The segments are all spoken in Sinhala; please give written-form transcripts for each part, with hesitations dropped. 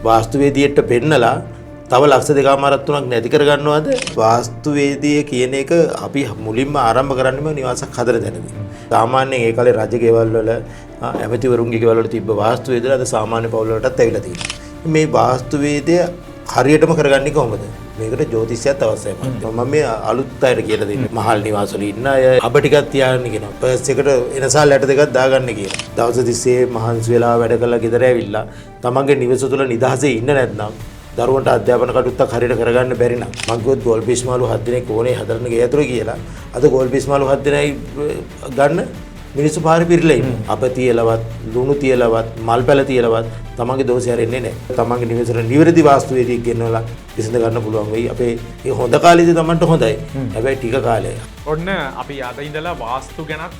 වාස්තුවේදියට පෙන්නලා තව ලක්ෂ දෙකමාරක් තුනක් නැති කර ගන්නවද? වාස්තුවේදිය කියන එක අපි මුලින්ම ආරම්භ කරන්නේම නිවාසයක් හදන තැනදී. සාමාන්‍යයෙන් ඒ කාලේ රජ ගෙවල් වල ඇමතිවරුන්ගේ ගෙවල් වල තිබ්බ වාස්තුවේදලා අද සාමාන්‍ය පවුල් වලටත් ඇවිල්ලා තියෙනවා. මේ වාස්තුවේදය හරියටම කරගන්නේ කොහොමද? මේකට ජ්‍යොතිෂයත් අවශ්‍යයි. මම මේ අලුත් අයට කියලා දෙන්නේ. මහල් නිවාසවල ඉන්න අය අබ ටිකක් තියාගන්න කියනවා. පර්ස් එකට එනසල් ඇට දෙකක් දාගන්න කියනවා. දවස් තිස්සේ මහන්සි වෙලා වැඩ කරලා ගෙදර ඇවිල්ලා තමන්ගේ නිවස තුල නිදහසේ ඉන්න නැත්නම් දරුවන්ට අධ්‍යාපන කටයුත්තක් හරියට කරගන්න බැරි නම් මං කිව්වොත් ගෝල් පිස් මාළු 7 දිනක් ඕනේ හදන්න ගේ ඇතුළේ කියලා. අද ගෝල් පිස් මාළු 7 දිනයි ගන්න මිනිස්සු පාරේ පිරලා ඉන්නේ. අප තියලවත්, ලුණු තියලවත්, මල් පැල තියලවත් තමන්ගේ දෝෂය හරින්නේ නැහැ. තමන්ගේ නිවසට නිවැරදි වාස්තුවේදියෙක් ගෙන්නවලා විසඳ ගන්න පුළුවන් වෙයි. අපේ මේ හොඳ කාලේදී තමන්ට හොඳයි. හැබැයි ටික කාලයක්. ඔන්න අපි අද ඉඳලා වාස්තු ගැනත්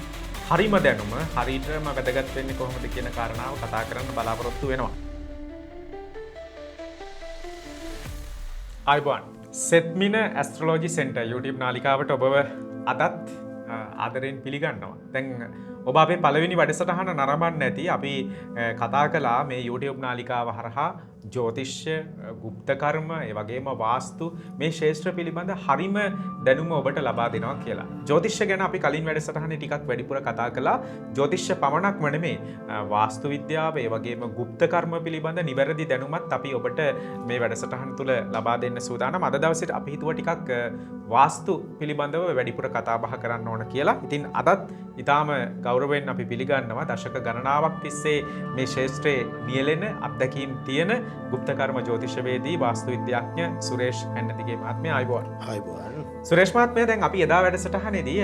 හරිම දැනුම හරියටම වැදගත් වෙන්නේ කොහොමද කියන කාරණාව කතා කරන්න බලාපොරොත්තු වෙනවා. අයිබෝන් සෙත්මින ඇස්ට්‍රොලෝජි සෙන්ටර් YouTube නාලිකාවට ඔබව අදත් ආදරයෙන් පිළිගන්නවා. දැන් ඔබ අපේ පළවෙනි වැඩසටහන නරඹන්න නැති අපි කතා කළා මේ YouTube නාලිකාව හරහා ජ්‍යොතිෂ්‍ය, ගුප්ත කර්ම, ඒ වගේම වාස්තු මේ ශාස්ත්‍ර පිළිබඳ හරිම දැනුම ඔබට ලබා දෙනවා කියලා. ජ්‍යොතිෂ්‍ය ගැන අපි කලින් වැඩසටහනේ ටිකක් වැඩිපුර කතා කළා. ජ්‍යොතිෂ්‍ය පමණක්ම නෙමේ වාස්තු විද්‍යාව, ඒ වගේම ගුප්ත කර්ම පිළිබඳ නිවැරදි දැනුමත් අපි ඔබට මේ වැඩසටහන තුල ලබා දෙන්න සූදානම්. අද දවසේ අපි හිතුවා ටිකක් වාස්තු පිළිබඳව වැඩිපුර කතා බහ කරන්න ඕන කියලා. ඉතින් අදත් ඊටාම ගෞරවයෙන් අපි පිළිගන්නවා දශක ගණනාවක් තිස්සේ මේ ශාස්ත්‍රයේ නියැලෙන අත්දැකීම් තියෙන ගුප්ත කර්ම ජ්‍යොතිෂවේදී වාස්තු විද්‍යාඥ සුරේෂ් ඇන්නතිගේ මහත්මයා ආයුබෝවන්. ආයුබෝවන්. සුරේෂ් මහත්මයා දැන් අපි එදා වැඩසටහනේදී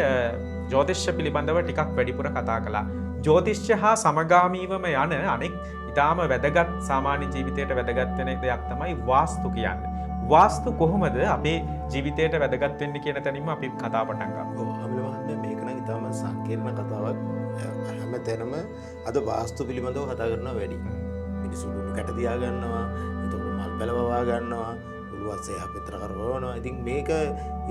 ජ්‍යොතිෂ්‍ය පිළිබඳව ටිකක් වැඩිපුර කතා කළා. ජ්‍යොතිෂ්‍ය හා සමගාමීවම යන අනෙක් ඊටාම වැදගත් සාමාන්‍ය ජීවිතයට වැදගත් වෙන දෙයක් තමයි වාස්තු කියන්නේ. වාස්තු කොහොමද අපේ ජීවිතයට වැදගත් වෙන්නේ කියන තැනින්ම අපි කතා පටන් ගමු. ඔව් අමිල මහත්මයා මේක නම් ඊටාම සංකීර්ණ කතාවක්. හැමතැනම අද වාස්තු පිළිබඳව කතා කරනවා වැඩි. මිනිස්සු ලුණු කැට තියා ගන්නවා, එතකොට මල් පැල වවා ගන්නවා, උළුවස්සේ අපිටතර කරවනවා. ඉතින් මේක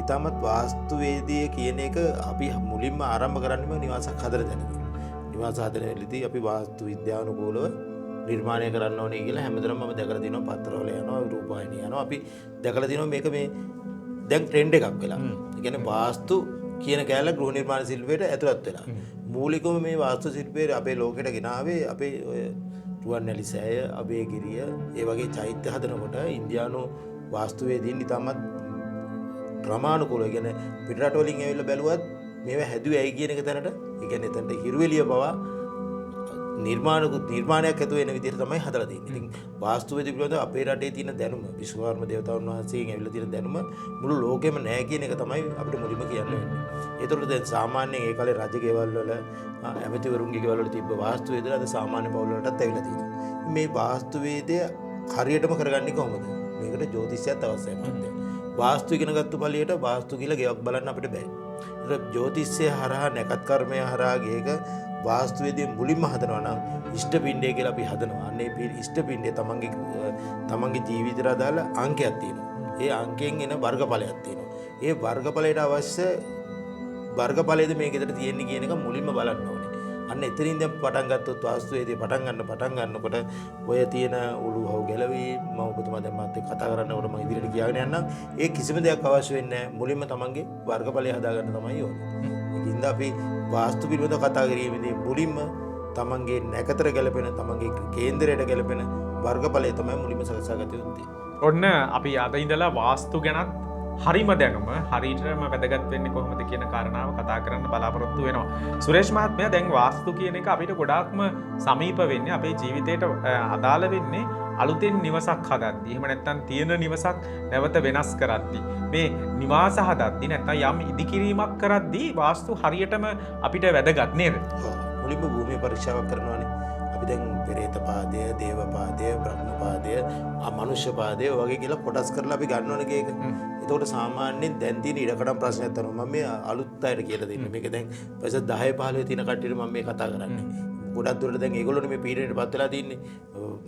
ඊටමත් වාස්තුවේදිය කියන එක අපි මුලින්ම ආරම්භ කරන්නේම නිවාසයක් හදන තැනදී. නිවාස හදන වෙලෙදී අපි වාස්තු විද්‍යානුකූලව නිර්මාණය කරන්න ඕනේ කියලා හැමදෙරම මම දැකලා තියෙනවා. පත්‍රවල යනවා, රූපවාහිනිය යනවා. අපි දැකලා තියෙනවා මේක මේ දැන් ට්‍රෙන්ඩ් එකක් වෙලා. ඒ කියන්නේ වාස්තු කියන කැලේ ගෘහ නිර්මාණ ශිල්පයට ඇතුළත් වෙලා. මූලිකව මේ වාස්තු ශිල්පයේ අපේ ලෝකෙට ගෙනාවේ අපේ ඔය රුවන්වැලි සෑය, අබේගිරිය, ඒ වගේ චෛත්‍ය හදනකොට ඉන්දියානු වාස්තුවේදීන් ඉතාමත් ක්‍රමානුකූලව කියන්නේ පිටරට වලින් ඇවිල්ලා බැලුවත් මේවා හැදුවේ ඇයි කියන එක දැනට ඒ කියන්නේ එතනට හිරුවෙලිය පවා නිර්මාණයක් ඇතුව වෙන විදිහට තමයි හදලා තියෙන්නේ. ඉතින් වාස්තුවේදී පිළිබඳව අපේ රටේ තියෙන දැනුම, විශ්වකර්ම දේවතාවුන් වහන්සේගෙන් ඇවිල්ලා තියෙන දැනුම මුළු ලෝකෙම නැහැ කියන එක තමයි අපිට මුලින්ම කියන්න වෙන්නේ. ඒතකොට දැන් සාමාන්‍යයෙන් ඒ කාලේ රජ ගෙවල් වල ඇමතිවරුන්ගේ ගෙවල් වල තිබ්බ වාස්තුවේදලා අද සාමාන්‍ය පවුල් වලටත් ඇවිල්ලා තියෙනවා. මේ වාස්තුවේදය හරියටම කරගන්නේ කොහොමද? මේකට ජ්‍යොතිෂයත් අවශ්‍යයි මහත්තයා. වාස්තු ඉගෙන ගත්ත පළියට වාස්තු කියලා ගෙවක් බලන්න අපිට බෑ. ඒක ජ්‍යොතිෂය හරහා නැකත් කර්මය හරහා ගේක වාස්තුවේදී මුලින්ම හදනවා නම් ඉෂ්ට පින්ඩය කියලා අපි හදනවා. අන්නේ ඉෂ්ට පින්ඩය තමන්ගේ ජීවිතයට අදාළ අංකයක් තියෙනවා. ඒ අංකයෙන් එන වර්ගඵලයක් තියෙනවා. ඒ වර්ගඵලයට අවශ්‍ය වර්ගඵලයේද මේකෙදට තියෙන්නේ කියන එක මුලින්ම බලන්න ඕනේ. අන්න එතනින් දැන් පටන් ගත්තොත් වාස්තුවේදී පටන් ගන්නකොට ඔය තියෙන උළුහව ගැලවීම මම ඔබතුමා දැන් මාත් එක්ක කතා කරනකොට මම ඉදිරියට ගියාගෙන යන්නම්. ඒ කිසිම දෙයක් අවශ්‍ය වෙන්නේ නැහැ. මුලින්ම තමන්ගේ වර්ගඵලය හදාගන්න තමයි ඕනේ. ඒකින්ද අපි වාස්තු පිළිබඳව කතා කිරීමේදී මුලින්ම තමන්ගේ නැකතර ගැලපෙන, තමන්ගේ කේන්දරයට ගැලපෙන වර්ගඵලය තමයි මුලින්ම සකසා ගත යුත්තේ. ඔන්න අපි අද ඉඳලා වාස්තු ගැනත් හරිම දැනුම හරියටම වැදගත් වෙන්නේ කොහොමද කියන කාරණාව කතා කරන්න බලාපොරොත්තු වෙනවා. සුරේෂ් මහත්මයා දැන් වාස්තු කියන එක අපිට ගොඩාක්ම සමීප වෙන්නේ අපේ ජීවිතයට අදාළ වෙන්නේ අලුතෙන් නිවසක් හදද්දී. එහෙම නැත්නම් තියෙන නිවසක් නැවත වෙනස් කරද්දී. මේ නිවාස හදද්දී නැත්නම් යම් ඉදිකිරීමක් කරද්දී වාස්තු හරියටම අපිට වැදගත් නේද? මුලින්ම භූමිය පරීක්ෂාවක් කරනවානේ. අපි දැන් පෙරේත පාදය, දේව පාදය, බ්‍රහ්ම පාදය, මනුෂ්‍ය පාදය වගේ කියලා කොටස් කරලා අපි ගන්නවනේ ඒක. එතකොට සාමාන්‍යයෙන් දැන් තියෙන ඉඩකඩම් ප්‍රශ්නයක් තමයි මම මේ අලුත් අයට කියලා දෙන්නේ. මේක දැන් පස්සේ 10 15 තියෙන කට්ටියට මම මේ කතා කරන්නේ. ගොඩක් දුරට දැන් ඒගොල්ලෝනේ මේ පීඩනයට පත් වෙලා තින්නේ.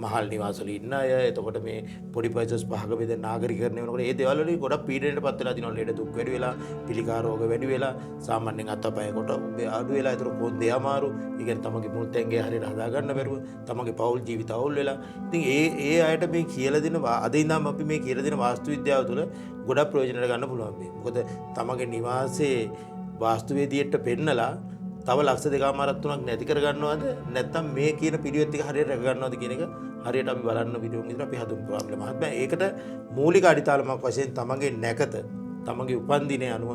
මහල් නිවාසවල ඉන්න අය, එතකොට මේ පොඩි පයිසස් පහක බෙදෙන නාගරිකකරණය වෙනකොට ඒ දේවල් වලින් ගොඩක් පීඩනයට පත් වෙලා තිනවා. ලෙඩ දුක් වැඩි වෙලා, පිළිකා රෝග වැඩි වෙලා, සාමාන්‍යයෙන් අතපය කොට අඩු වෙලා, ඒතර කොන්දේ අමාරු, ඒ කියන්නේ තමන්ගේ මුළු තැන්ගේ හරියට හදා ගන්න බැරුව, තමන්ගේ පෞල් ජීවිත අවුල් වෙලා. ඉතින් ඒ අයට මේ කියලා දෙන අද ඉඳන් අපි මේ කියලා දෙන වාස්තු විද්‍යාව තුළ ගොඩක් ප්‍රයෝජනට ගන්න පුළුවන් මේ. මොකද තමන්ගේ නිවාසේ වාස්තුවේදියට පෙන්නලා තව ලක්ෂ 2.5-3ක් නැති කර ගන්නවද නැත්නම් මේ කියන පිළිවෙත් ටික හරියට රැක ගන්නවද කියන එක හරියට අපි බලන්න වීඩියෝ එකකින් අපි හදුම් ප්‍රොබ්ලම් මහත්මයා. ඒකට මූලික අඩිතාලමක් වශයෙන් තමන්ගේ නැකත තමන්ගේ උපන් දිනය අනුව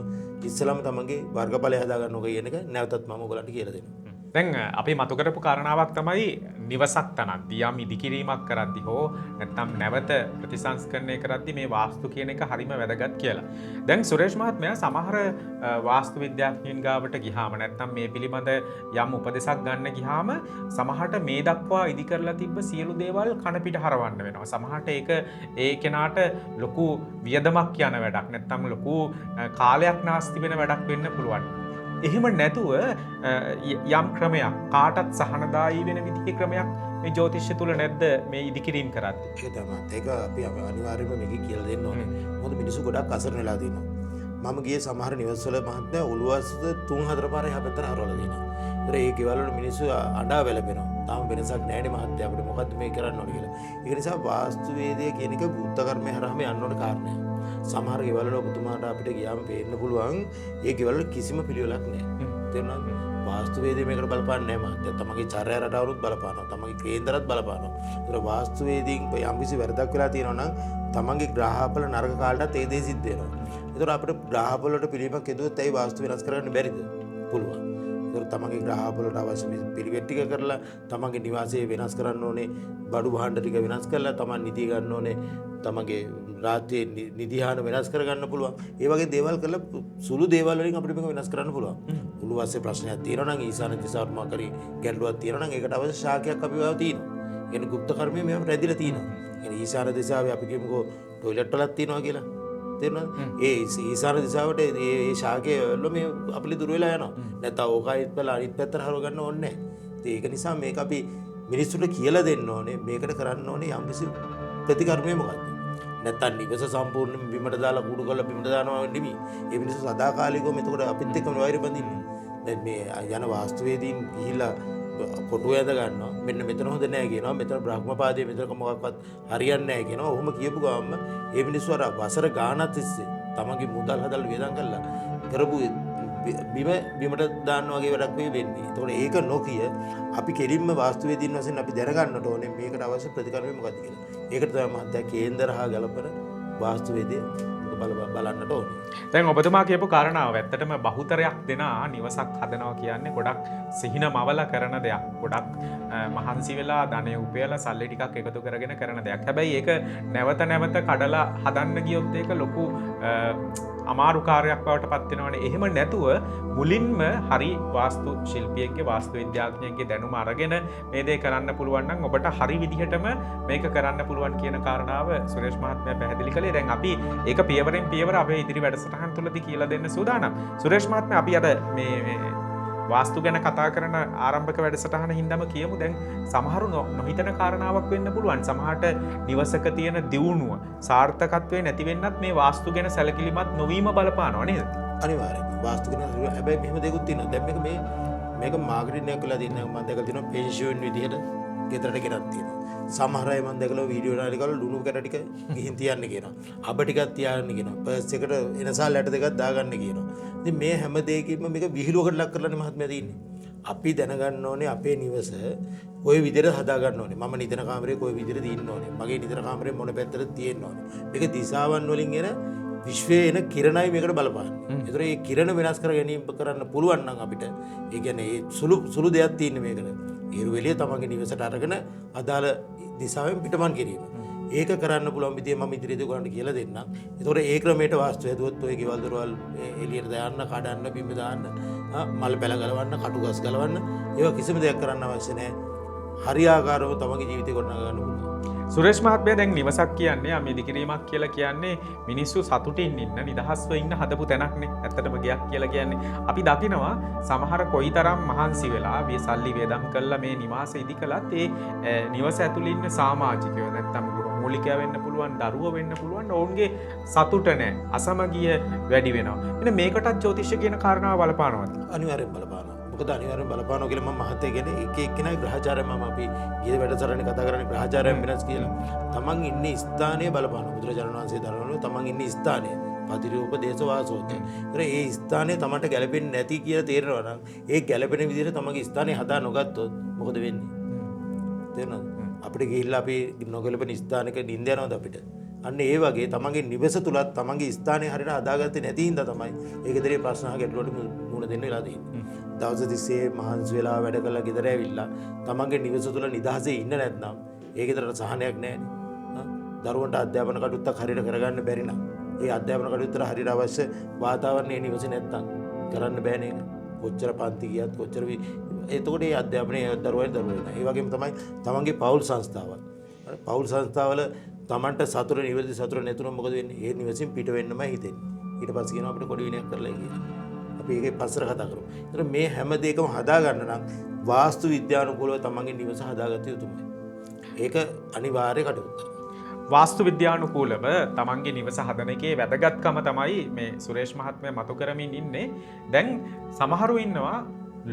ඉස්සලම තමන්ගේ වර්ගඵලය හදා ගන්නවා කියන එක නැවතත් මම ඔයගලන්ට කියලා දෙනවා. දැන් අපි මතු කරපු කාරණාවක් තමයි නිවසක් තනද්දී යම් ඉදිකිරීමක් කරද්දී හෝ නැත්නම් නැවත ප්‍රතිසංස්කරණය කරද්දී මේ වාස්තු කියන එක හරිම වැදගත් කියලා. දැන් සුරේෂ් මහත්මයා සමහර වාස්තු විද්‍යාඥයින් ගාවට ගියාම නැත්නම් මේ පිළිබඳ යම් උපදෙසක් ගන්න ගියාම සමහරට මේ දක්වා ඉදි කරලා තිබ්බ සියලු දේවල් කන පිට හරවන්න වෙනවා. සමහරට ඒක ඒ කෙනාට ලොකු වියදමක් යන වැඩක් නැත්නම් ලොකු කාලයක් නාස්ති වෙන වැඩක් වෙන්න පුළුවන්. එහෙම නැතුව යම් ක්‍රමයක් කාටත් සහනදායී වෙන විදිහේ ක්‍රමයක් මේ ජ්‍යොතිෂය තුල නැද්ද මේ ඉදිකිරීම කරද්දී? ඒක තමයි. ඒක අපි අනිවාර්යයෙන්ම මේක කියලා දෙන්න ඕනේ. මොකද මිනිස්සු ගොඩක් අසරණ වෙලා තියෙනවා. මම ගියේ සමහර නිවස්වල මහත්මයා ඔළුවස්ස 3-4 පාරේ හැපැත්තට හරවලා දෙනවා. ඒතර ඒ ගෙවල් වල මිනිස්සු අඬා වැළපෙනවා. තාම වෙනසක් නැහැ නේ මහත්මයා අපිට මොකද්ද මේ කරන්න ඕනේ කියලා. ඒක නිසා වාස්තු වේදය කියන එක බුද්ධ කර්මය හරහාම යන්න ඕන කාරණයක්. සමහර ගෙවල් වල ඔබතුමාට අපිට ගියාම පේන්න පුළුවන් ඒ ගෙවල් වල කිසිම පිළිවෙලක් නැහැ. තේරුණාද? වාස්තු වේදය මේකට බලපාන්නේ නැහැ මහත්තයා. තමන්ගේ චර්යා රටාවලුත් බලපානවා. තමන්ගේ කේන්දරත් බලපානවා. ඒතර වාස්තු වේදයෙන් යම්කිසි වැරදක් වෙලා තියෙනවා නම් තමන්ගේ ග්‍රහපල නරක කාලටත් ඒ දේ සිද්ධ වෙනවා. ඒතර අපිට ග්‍රහපල වලට පිළිමක් හදුවොත් ඒ වාස්තු වෙනස් කරන්න බැරිද? පුළුවන්. ඒතර තමන්ගේ ග්‍රහපල වලට අවශ්‍ය පිළිවෙත් ටික කරලා තමන්ගේ නිවාසය වෙනස් කරන්න ඕනේ. බඩු භාණ්ඩ ටික වෙනස් කරලා තමන් නිදි ගන්න ඕනේ. තමන්ගේ රාත්‍රියේ නිදිහාන වෙනස් කරගන්න පුළුවන්. ඒ වගේ දේවල් කරලා සුළු දේවල් වලින් අපිට මේක වෙනස් කරන්න පුළුවන්. උළුවස්සේ ප්‍රශ්නයක් තියෙනවා නම් ඊසාන දිසාවට මාකරි ගැටලුවක් තියෙනවා නම් ඒකට අවශ්‍ය ශාකයක් අපි ගාව තියෙනවා. කියන්නේ গুপ্ত කර්මය මේව රැඳිලා තියෙනවා. කියන්නේ ඊසාන දිසාවේ අපි කියමුකෝ টয়ලට් වලක් තියෙනවා කියලා. තේරුණාද? ඒ ඊසාන දිසාවට ඒ ශාකය වල මේ අපිලි දුර වෙලා යනවා. නැත්නම් ඕකයිත් බලා අනිත් පැත්තට හරව ගන්න ඕනේ නැහැ. ඒක නිසා මේක අපි මිනිස්සුන්ට කියලා දෙන්න ඕනේ. මේකට කරන්න ඕනේ යම්කිසි ප්‍රතිකර්මය මොකක්ද? නැත්තම් නිවස සම්පූර්ණයෙන්ම බිමට දාලා කුඩු කරලා බිමට දානවා නෙමෙයි. ඒ මිනිස්සු සදාකාලිකව මෙතකොට අපිත් එක්කම වෛර බඳින්නේ. දැන් මේ යන වාස්තුවේදීන් ගිහිලා කොටු ඇද ගන්නවා. මෙන්න මෙතන හොඳ නැහැ කියනවා. මෙතන බ්‍රහ්මපාදයේ මෙතනක මොකක්වත් හරියන්නේ නැහැ කියනවා. ඔහොම කියපු ගමන්ම ඒ මිනිස්සු අර වසර ගාණක් තිස්සේ තමන්ගේ මුදල් හදලා වේදම් කරලා කරපු බිමට දාන්න වගේ වැඩක් වෙයි වෙන්නේ. ඒතකොට ඒක නොකිය අපි කෙලින්ම වාස්තුවේදීන් වශයෙන් අපි දැනගන්නට ඕනේ මේකට අවශ්‍ය ප්‍රතිකර්මය මොකක්ද කියලා. ඒකට තමයි මහත්තයා කේන්දර හා ගලපන වාස්තුවේදය බලන්නට ඕනේ. දැන් ඔබතුමා කියපු කාරණාව ඇත්තටම බහුතරයක් දෙනා නිවසක් හදනවා කියන්නේ ගොඩක් සිහින මවල කරන දෙයක්. ගොඩක් මහන්සි වෙලා ධනය උපයලා සල්ලි ටිකක් එකතු කරගෙන කරන දෙයක්. හැබැයි ඒක නැවත නැවත කඩලා හදන්න ගියොත් ඒක ලොකු අමාරු කාර්යයක් බවට පත් වෙනවනේ. එහෙම නැතුව මුලින්ම හරි වාස්තු ශිල්පියෙක්ගේ වාස්තු විද්‍යාඥයෙක්ගේ දැනුම අරගෙන මේ දේ කරන්න පුළුවන් නම් ඔබට හරි විදිහටම මේක කරන්න පුළුවන් කියන කාරණාව සුරේෂ් මහත්මයා පැහැදිලි කළේ. දැන් අපි ඒක පියවරෙන් පියවර අපේ ඉදිරි වැඩසටහන් තුළදී කියලා දෙන්න සූදානම්. සුරේෂ් මහත්මයා අපි අද මේ වාස්තු ගැන කතා කරන ආරම්භක වැඩසටහන හින්දාම කියමු. දැන් සමහරු නොහිතන කාරණාවක් වෙන්න පුළුවන්. සමහරට නිවසක තියෙන දියුණුව සාර්ථකත්වයේ නැති වෙන්නත් මේ වාස්තු ගැන සැලකිලිමත් නොවීම බලපානවා නේද? අනිවාර්යයෙන්. වාස්තු ගැන හැබැයි මෙහෙම දෙකුත් තියෙනවා. දැන් මේක මාකටිං එකක් කරලා තියෙනවා. මම දැකලා තියෙනවා පෙන්ෂන් විදිහට ගෙදරට ගෙනත් තියෙනවා. සමහර අය මම දැකලා වීඩියෝ නාලිකාවල ලුණු කැට ටික ගිහින් තියන්න කියනවා. අබ ටිකක් තියාගන්න කියනවා. පර්ස් එකට එනසල් ඇට දෙකක් දාගන්න කියනවා. ඉතින් මේ හැම දෙයකින්ම මේක විහිළුවකට ලක් කරලානේ මහත්මයා තියෙන්නේ. අපි දැනගන්න ඕනේ අපේ නිවස කොයි විදිහට හදා ගන්න ඕනේ. මම නිදන කාමරේ කොයි විදිහට තියෙන්න ඕනේ. මගේ නිදන කාමරේ මොන පැත්තටද තියෙන්න ඕනේ. මේක දිශාවන් වලින් එන විශ්වයේ එන කිරණයි මේකට බලපාන්නේ. ඒතර මේ කිරණ වෙනස් කර ගැනීම කරන්න පුළුවන් නම් අපිට ඒ කියන්නේ සුළු දෙයක් තියෙන්නේ මේකට. ඒරුවෙලිය තමන්ගේ නිවසට අරගෙන අදාළ දිශාවෙන් පිටමන් කිරීම. ඒක කරන්න පුළුවන් විදිය මම ඉදිරියේදී ඔයගොල්ලන්ට කියලා දෙන්නම්. ඒතකොට ඒ ක්‍රමයට වාස්තු හැදුවොත් ඔය ගෙවල් දොරවල් එළියට දාන්න, කඩන්න, බිම දාන්න, මල් පැල ගලවන්න, කටු ගස් ගලවන්න, ඒවා කිසිම දෙයක් කරන්න අවශ්‍ය නැහැ. හරියාකාරව තමන්ගේ ජීවිතේ ගොඩනගා ගන්න පුළුවන්. සුරේෂ් මහත්මයා දැන් නිවසක් කියන්නේ අපි ඉදිකිරීමක් කියලා කියන්නේ මිනිස්සු සතුටින් ඉන්න නිදහස්ව ඉන්න හදපු තැනක්නේ. ඇත්තටම ගයක් කියලා කියන්නේ අපි දකිනවා සමහර කොයිතරම් මහන්සි වෙලා මේ සල්ලි වේදම් කරලා මේ නිවාස ඉදි කළත් ඒ නිවස ඇතුළේ ඉන්න සමාජිකයෝ නැත්තම් මූලිකයා වෙන්න පුළුවන් දරුවෝ වෙන්න පුළුවන් ඔවුන්ගේ සතුට නැහැ අසමගිය වැඩි වෙනවා. එන්න මේකටත් ජ්‍යොතිෂය කියන කාරණාව බලපානවද? අනිවාර්යෙන් බලපානවා. මොකද අනිවාර්යෙන් බලපානවා කියලා මම මහත්තයා කියන්නේ එක එක්කෙනාගේ ග්‍රහචාරය මම අපි ගිය වැඩසටහනේ කතා කරන්නේ ග්‍රහචාරයෙන් වෙනස් කියලා. තමන් ඉන්නේ ස්ථානයේ බලපානවා. බුදුරජාණන් වහන්සේ දරනවා තමන් ඉන්නේ ස්ථානය. පතිරූප දේශ වාසෝච. ඒතර ඒ ස්ථානයේ තමන්ට ගැලපෙන්නේ නැති කියලා තේරෙනවා නම් ඒ ගැලපෙන විදිහට තමන්ගේ ස්ථානේ හදා නොගත්තොත් මොකද වෙන්නේ? තේරෙනවද? අපිට ගිහිල්ලා අපි නොගැලපෙන ස්ථානයක නිින්ද යනවද අපිට? අන්න ඒ වගේ තමන්ගේ නිවස තුලත් තමන්ගේ ස්ථානය හරියට හදාගත්තේ නැති හින්දා තමයි ඒක දෙරේ ප්‍රශ්න ගැටලුවට මුහුණ දෙන්න වෙලා තියෙන්නේ. දවස් තිස්සේ මහන්සි වෙලා වැඩ කරලා ගෙදර ඇවිල්ලා තමන්ගේ නිවස තුල නිදහසේ ඉන්න නැත්නම් ඒක විතරට සහනයක් නැහැ. දරුවන්ට අධ්‍යාපන කටයුත්තක් හරියට කරගන්න බැරි නම් ඒ අධ්‍යාපන කටයුත්තට හරියට අවශ්‍ය වාතාවරණය නිවසේ නැත්නම් කරන්න බෑනේ ඒක. කොච්චර පන්ති ගියත් කොච්චර එතකොට මේ අධ්‍යාපනයේ දරුවයි දරුවෝ. ඒ වගේම තමයි තමන්ගේ පෞල් සංස්ථාවල්. පෞල් සංස්ථාවල තමන්ට සතුට නිවැරදි සතුට නැතුනොත් මොකද වෙන්නේ? ඒ නිවසින් පිට වෙන්නමයි හිතෙන්නේ. ඊට පස්සේ කියනවා අපිට කොඩි විනයක් කරලා කියලා. අපි ඒකේ පස්සට කතා කරමු. ඒතර මේ හැම දෙයකම හදා ගන්න නම් වාස්තු විද්‍යානුකූලව තමන්ගේ නිවස හදාගත යුතුමයි. ඒක අනිවාර්ය කටයුත්තක්. වාස්තු විද්‍යානුකූලව තමන්ගේ නිවස හදන එකේ වැදගත්කම තමයි මේ සුරේෂ් මහත්මයා මතු කරමින් ඉන්නේ. දැන් සමහරු ඉන්නවා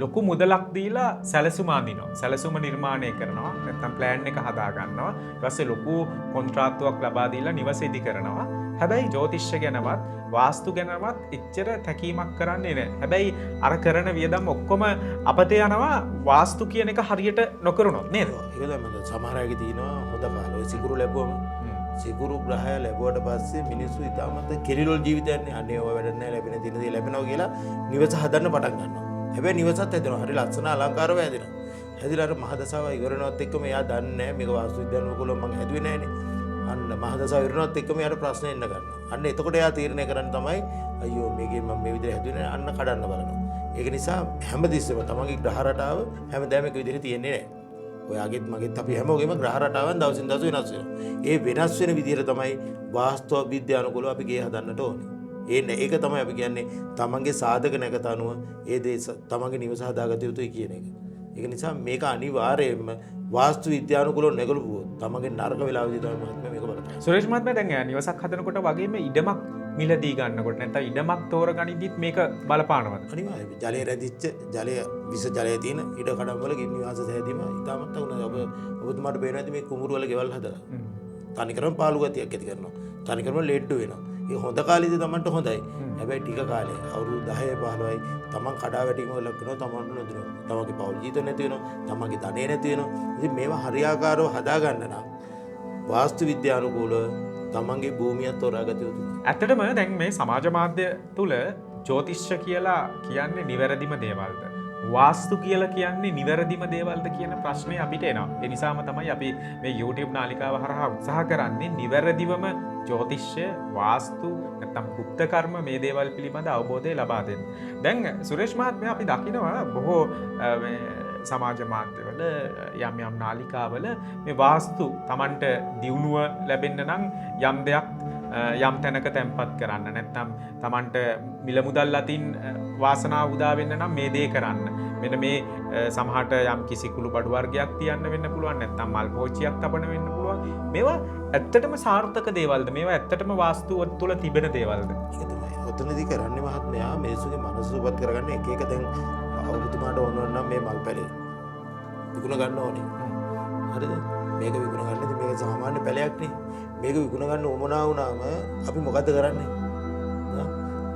ලොකු මුදලක් දීලා සැලසුම අඳිනවා. සැලසුම නිර්මාණය කරනවා. නැත්නම් ප්ලෑන් එක හදා ගන්නවා. ඊට පස්සේ ලොකු කොන්ත්‍රාත්තුවක් ලබා දීලා නිවස ඉදි කරනවා. හැබැයි ජ්‍යොතිෂ්‍ය ගැනවත් වාස්තු ගැනවත් එච්චර තැකීමක් කරන්නේ නැහැ. හැබැයි අර කරන වියදම් ඔක්කොම අපතේ යනවා වාස්තු කියන එක හරියට නොකරුණොත් නේද? ඒක තමයි සමහර අයගේ තියෙනවා හොඳ කාලේ ඔය සිකුරු ලැබුවම සිකුරු ග්‍රහය ලැබුවට පස්සේ මිනිස්සු ඉතාමත් කෙලිරොල් ජීවිතයන්නේ අනේ ඔය වැඩ නැහැ ලැබෙන දින දේ ලැබෙනවා කියලා නිවස හදන්න පටන් ගන්නවා. හැබැයි නිවසත් හැදෙනවා. හරි ලස්සන අලංකාරව හැදෙනවා. හැදිලා අර මහදසාව ඉවරනවත් එක්කම එයා දන්නේ නැහැ මේක වාස්තු විද්‍යානුකූලව මම හැදුවේ නැහනේ. අන්න මහදසාව ඉවරනවත් එක්කම එයාට ප්‍රශ්න එන්න ගන්නවා. අන්න එතකොට එයා තීරණය කරන්න තමයි අයියෝ මේකේ මම මේ විදිහට හැදුවේ නැහැ අන්න කඩන්න බලනවා. ඒක නිසා හැමදෙස්සෙම තමන්ගේ ග්‍රහ රටාව හැමදාම එක විදිහට තියෙන්නේ නැහැ. ඔයාගෙත් මගෙත් අපි හැමෝගෙම ග්‍රහ රටාවන් දවසින් දවස වෙනස් වෙනවා. ඒ වෙනස් වෙන විදිහට තමයි වාස්තු විද්‍යානුකූලව අපි ගේ හදන්නට ඕනේ. ඒක තමයි අපි කියන්නේ තමන්ගේ සාධක නැකත අනුව ඒ දේ තමන්ගේ නිවස හදාගත යුතුයි කියන එක. ඒක නිසා මේක අනිවාර්යයෙන්ම වාස්තු විද්‍යානුකූලව නැගලුවොත් තමන්ගේ නරක වෙලාවදී තමයි මහත්මයා මේක බලපෑම. සුරේෂ් මහත්මයා දැන් නිවසක් හදනකොට වගේම ඉඩමක් මිලදී ගන්නකොට නැත්නම් ඉඩමක් තෝරගනිද්දිත් මේක බලපානවද? අනිවාර්යයෙන්ම ජලය රැඳිච්ච ජලය විස ජලය තියෙන ඉඩ කඩම් වල නිවාස සෑදීම ඉතාමත් උනන ඔබතුමාට පේනවා ඇති මේ කුඹුරු වල ගෙවල් හදලා. තනිකරම පාළු ගතියක් ඇති කරනවා. තනිකරම ලෙඩ වෙනවා. ඒ හොඳ කාලෙදි තමන්ට හොඳයි. හැබැයි ටික කාලේ අවුරුදු 10 15යි තමන් කඩා වැටීම වලක් වෙනවා තමන්ට නොදිනවා. තමන්ගේ පෞල් ජීවිත නැති වෙනවා. තමන්ගේ ධනෙ නැති වෙනවා. ඉතින් මේවා හරියාකාරව හදා ගන්න නම් වාස්තු විද්‍යානුකූලව තමන්ගේ භූමියත් තෝරාගත යුතුයි. ඇත්තටම දැන් මේ සමාජ මාධ්‍ය තුල ජ්‍යොතිෂ්‍ය කියලා කියන්නේ නිවැරදිම දේවල්ද? වාස්තු කියලා කියන්නේ නිවැරදිම දේවල්ද කියන ප්‍රශ්නේ අපිට එනවා. ඒ නිසාම තමයි අපි මේ YouTube නාලිකාව හරහා උත්සාහ කරන්නේ නිවැරදිවම ජ්‍යොතිෂ්‍ය, වාස්තු, නැත්නම් ගුප්ත කර්ම මේ දේවල් පිළිබඳ අවබෝධය ලබා දෙන්න. දැන් සුරේෂ් මහත්මයා අපි දකිනවා බොහෝ මේ සමාජ මාධ්‍යවල යම් යම් නාලිකාවල මේ වාස්තු Tamanට දියුණුව ලැබෙන්න නම් යම් දෙයක් යම් තැනක තැන්පත් කරන්න නැත්නම් Tamanට මිල මුදල් අතින් වාසනාව උදා වෙන්න නම් මේ දේ කරන්න. මෙන්න මේ සමහරට යම් කිසි කුළු බඩු වර්ගයක් තියන්න වෙන්න පුළුවන් නැත්නම් මල් පෝච්චියක් තබන වෙන්න පුළුවන්. මේවා ඇත්තටම සාර්ථක දේවල්ද? මේවා ඇත්තටම වාස්තුව තුළ තිබෙන දේවල්ද? ඒක තමයි. ඔතනදී කරන්නේ මහත්මයා මිනිස්සුගේ මනස සුවපත් කරගන්න එක එක දැන් ඔබතුමාට ඕන නම් මේ මල් පැලේ විකුණ ගන්න ඕනේ. හරිද? මේක විකුණ ගන්න ඉතින් මේක සාමාන්‍ය පැලයක් නේ. මේක විකුණ ගන්න උවමනා වුණාම අපි මොකද්ද කරන්නේ?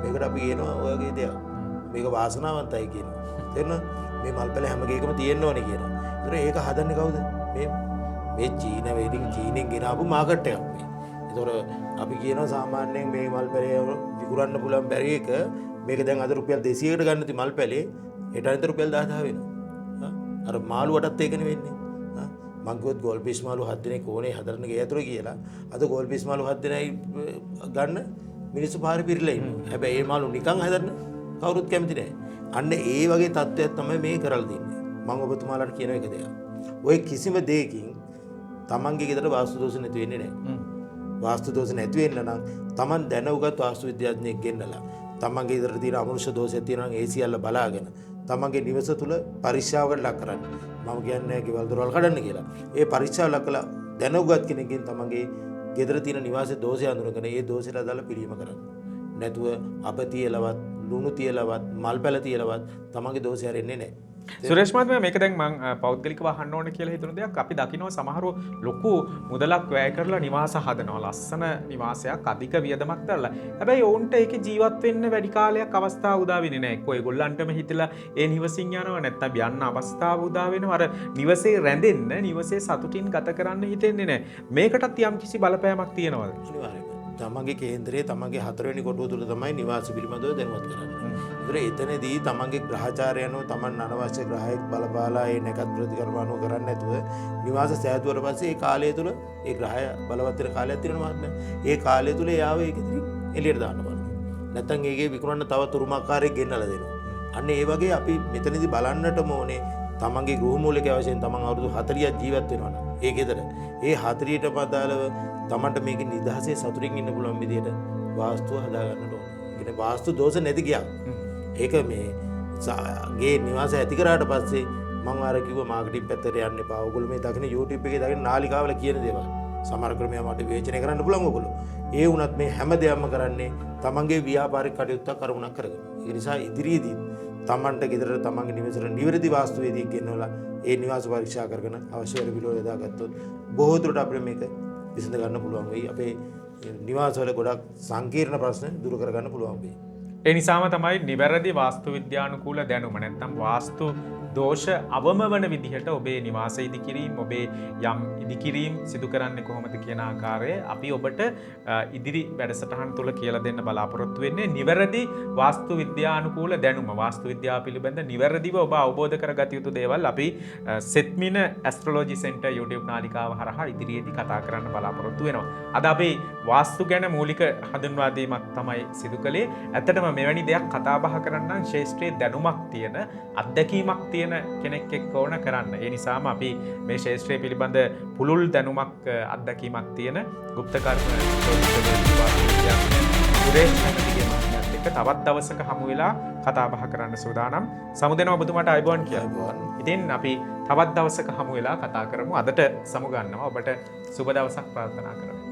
මේකට අපි කියනවා ඔයගේ දෙයක්. මේක වාසනාවන්තයි කියනවා. තේරෙනවද? මේ මල් පැල හැම ගේකම තියෙන්න ඕනේ කියනවා. ඒතර ඒක හදන්නේ කවුද? මේ චීන වේදින් චීනෙන් ගෙනාවු මාකට් එකක් මේ. ඒතර අපි කියනවා සාමාන්‍යයෙන් මේ මල් පැලේ විකුණන්න පුළුවන් බැරි එක මේක දැන් අද රුපියල් 200කට ගන්න ති මල් පැලේ හෙට අනිත් රුපියල් 10000 වෙනවා. අර මාළුවටත් ඒකනේ වෙන්නේ. මං කිව්වොත් ගෝල් පීස් මාළු 7 දිනක් ඕනේ හදන්න ගේ ඇතුළේ කියලා. අද ගෝල් පීස් මාළු 7 දිනයි ගන්න මිනිස්සු පාරේ පිරලා ඉන්නවා. හැබැයි මේ මාළු නිකන් හදන්න කවුරුත් කැමති නැහැ. අන්න ඒ වගේ තත්ත්වයක් තමයි මේ කරලා දෙන්නේ. මම ඔබතුමාලාට කියන එක දෙයක්. ඔය කිසිම දෙයකින් තමන්ගේ ගෙදර වාස්තු දෝෂ නැති වෙන්නේ නැහැ. වාස්තු දෝෂ නැති වෙන්න නම් තමන් දැනුගත් වාස්තු විද්‍යාඥයෙක් ගෙන්නලා තමන්ගේ ගෙදර තියෙන අමනුෂ්‍ය දෝෂයක් තියෙනවා නම් ඒ සියල්ල බලාගෙන තමන්ගේ නිවස තුල පරීක්ෂාවකට ලක් කරන්න. මම කියන්නේ ගෙවල් දොරවල් කඩන්න කියලා. ඒ පරීක්ෂාව ලක් කළා දැනුගත් කෙනෙක්ගෙන් තමන්ගේ ගෙදර තියෙන නිවාසේ දෝෂය අඳුරගෙන ඒ දෝෂයට අදාළ පිළියම කරන්න. නැතුව අප තියලවත් ලුණු තියලවත් මල් පැල තියලවත් තමන්ගේ දෝෂය හරින්නේ නැහැ. සුරේෂ් මහත්මයා මේක දැන් මම පෞද්ගලිකව අහන්න ඕනේ කියලා හිතන දෙයක්. අපි දකිනවා සමහරව ලොකු මුදලක් වැය කරලා නිවාස හදනවා. ලස්සන නිවාසයක් අධික වියදමක් දාලා. හැබැයි ඔවුන්ට ඒකේ ජීවත් වෙන්න වැඩි කාලයක් අවස්ථාව උදා වෙන්නේ නැහැ. එක්කෝ ඒගොල්ලන්ටම හිතලා ඒ නිවසින් යනවා නැත්නම් යන්න අවස්ථාව උදා වෙනවා. අර නිවසේ රැඳෙන්න, නිවසේ සතුටින් ගත කරන්න හිතෙන්නේ නැහැ. මේකටත් යම්කිසි බලපෑමක් තියෙනවද? අනිවාර්යයෙන්ම. තමන්ගේ කේන්දරයේ තමන්ගේ 4 වෙනි කොටුව තුල තමයි නිවාස පිළිබඳව දැනුවත් කරන්නේ. ඒතර එතනදී තමන්ගේ ග්‍රහචාරයනෝ තමන් අනවශ්‍ය ග්‍රහයක් බලපාලා ඒ නැකත් ප්‍රතිකර්ම අනුව කරන්නේ නැතුව නිවාස සෑදුවට පස්සේ ඒ කාලය තුල ඒ ග්‍රහය බලවත් වෙන කාලයක් තියෙනවා මහත්මයා. ඒ කාලය තුල යාව ඒක ඉතින් එළියට දාන්න බලන්න. නැත්තම් ඒකේ විකුණන්න තව තුරුමාකාරයෙක් ගෙන්නලා දෙනවා. අන්න ඒ වගේ අපි මෙතනදී බලන්නටම ඕනේ තමන්ගේ ගෘහ මූලික අවශ්‍යයෙන් තමන් අවුරුදු 40ක් ජීවත් වෙනවා නම් ඒ ගෙදර ඒ 40ටම අදාළව තමන්ට මේක නිදහසේ සතුටින් ඉන්න පුළුවන් විදිහට වාස්තුව හදා ගන්නට ඕනේ. ඒ කියන්නේ වාස්තු දෝෂ නැති ගියා. ඒක මේ ගේ නිවාස ඇති කරාට පස්සේ මම අර කිව්ව මාකටිං පැත්තට යන්න එපා. ඔයගොල්ලෝ මේ දකින්න YouTube එකේ දකින්න නාලිකාවල කියන දේවල් සමහර ක්‍රමයක් මට විවේචනය කරන්න පුළුවන් ඔයගොල්ලෝ. ඒ වුණත් මේ හැම දෙයක්ම කරන්නේ තමන්ගේ ව්‍යාපාරික කටයුත්තක් කරුණක් කරගෙන. ඒ නිසා ඉදිරියේදී තමන්ට ගෙදර තමන්ගේ නිවසට නිවැරදි වාස්තුවේදී ගෙන්නවලා ඒ නිවාස පරීක්ෂා කරගෙන අවශ්‍ය වෙන විලෝ යොදාගත්තොත් බොහෝ දුරට අපිට මේක විසඳ ගන්න පුළුවන් වෙයි. අපේ නිවාසවල ගොඩක් සංකීර්ණ ප්‍රශ්න දුරු කරගන්න පුළුවන් වෙයි. ඒ නිසාම තමයි නිවැරදි වාස්තු විද්‍යානුකූල දැනුම නැත්නම් වාස්තු දෝෂ අවම වන විදිහට ඔබේ නිවාස ඉදිකිරීම, ඔබේ යම් ඉදිකිරීම සිදු කරන්නේ කොහොමද කියන ආකාරය අපි ඔබට ඉදිරි වැඩසටහන් තුළ කියලා දෙන්න බලාපොරොත්තු වෙන්නේ. නිවැරදි වාස්තු විද්‍යානුකූල දැනුම, වාස්තු විද්‍යාව පිළිබඳ නිවැරදිව ඔබ අවබෝධ කරගත යුතු දේවල් අපි සෙත්මින ඇස්ට්‍රොලොජි සෙන්ටර් YouTube නාලිකාව හරහා ඉදිරියේදී කතා කරන්න බලාපොරොත්තු වෙනවා. අද අපි වාස්තු ගැන මූලික හඳුන්වා දීමක් තමයි සිදු කළේ. ඇත්තටම මෙවැනි දෙයක් කතා බහ කරන්න ශාස්ත්‍රීය දැනුමක් තියෙන, අත්දැකීමක් තියෙන කෙනෙක් එක්ක ඕන කරන්න. ඒ නිසාම අපි මේ ශාස්ත්‍රය පිළිබඳ පුළුල් දැනුමක් අත්දැකීමක් තියෙන ගුප්තකර්ම සුරේෂ් මහත්මයාගේ මාතෘකාවත් එක්ක තවත් දවසක හමු වෙලා කතා බහ කරන්න සූදානම්. සමුදෙනවා ඔබතුමාට අයබෝන් කියලා. ඉතින් අපි තවත් දවසක හමු වෙලා කතා කරමු. අදට සමු ගන්නවා. ඔබට සුබ දවසක් ප්‍රාර්ථනා කරමු.